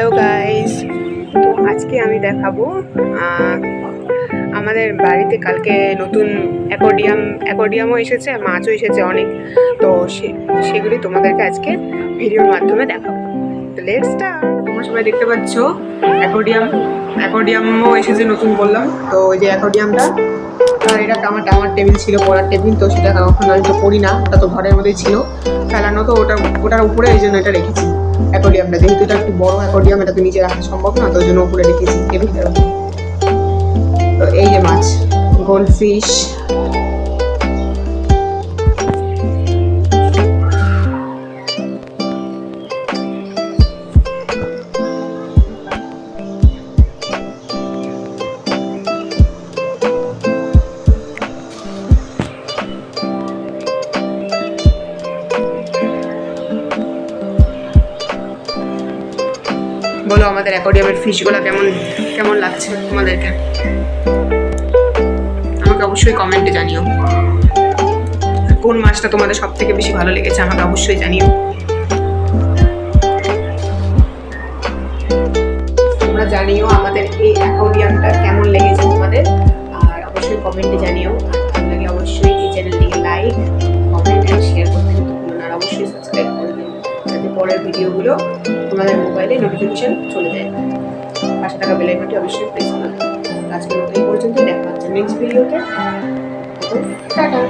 Hello guys, তো আজকে আমি দেখাবো আমাদের বাড়িতে কালকে নতুন অ্যাকোয়ারিয়ামও এসেছে, মাছও এসেছে অনেক। তো সেগুলি তোমাদেরকে আজকে ভিডিওর মাধ্যমে দেখাবো। তো লেটস স্টার্ট। তোমরা সবাই দেখতে পাচ্ছ অ্যাকোয়ারিয়ামও এসেছে নতুন, বললাম তো। ওই যে অ্যাকোয়ারিয়ামটা, এটা আমার টেবিল ছিল, পড়ার টেবিল। তো সেটা এখন আমি তো পড়ি না, ওটা তো ঘরের মধ্যেই ছিল ফেলানো। তো ওটার উপরে এই জন্য এটা রেখেছি অ্যাকোয়ারিয়ামটা। যেহেতু এটা একটু বড় অ্যাকোয়ারিয়াম, এটা তো নিচে রাখা সম্ভব না, তো ওই জন্য উপরে রেখেছি টেবিলটার উপর। তো এই যে মাছ, গোল্ডফিশ, বলো আমাদের অ্যাকোয়ারিয়ামের ফিশগুলো কেমন কেমন লাগছে তোমাদেরকে, আমাকে অবশ্যই কমেন্টে জানিও। কোন মাছটা তোমাদের সব থেকে বেশি ভালো লেগেছে আমাকে অবশ্যই জানিও। তোমরা জানিও আমাদের এই অ্যাকোয়ারিয়ামটা কেমন লেগেছে তোমাদের, আর অবশ্যই কমেন্টে জানিও। ভালো লাগে অবশ্যই এই চ্যানেলটিকে লাইক, কমেন্ট আর শেয়ার করতে কিন্তু ভুলো না। আর অবশ্যই সাবস্ক্রাইব করে দিও, যাতে পরের ভিডিওগুলো তোমাদের মোবাইলে নোটিফিকেশন চলে যায়। পাশে থাকা বেল আইকনটি অবশ্যই প্রেস করবে। আজকের মতো এই পর্যন্ত, দেখা হচ্ছে নেক্সট ভিডিওতে। টাটা।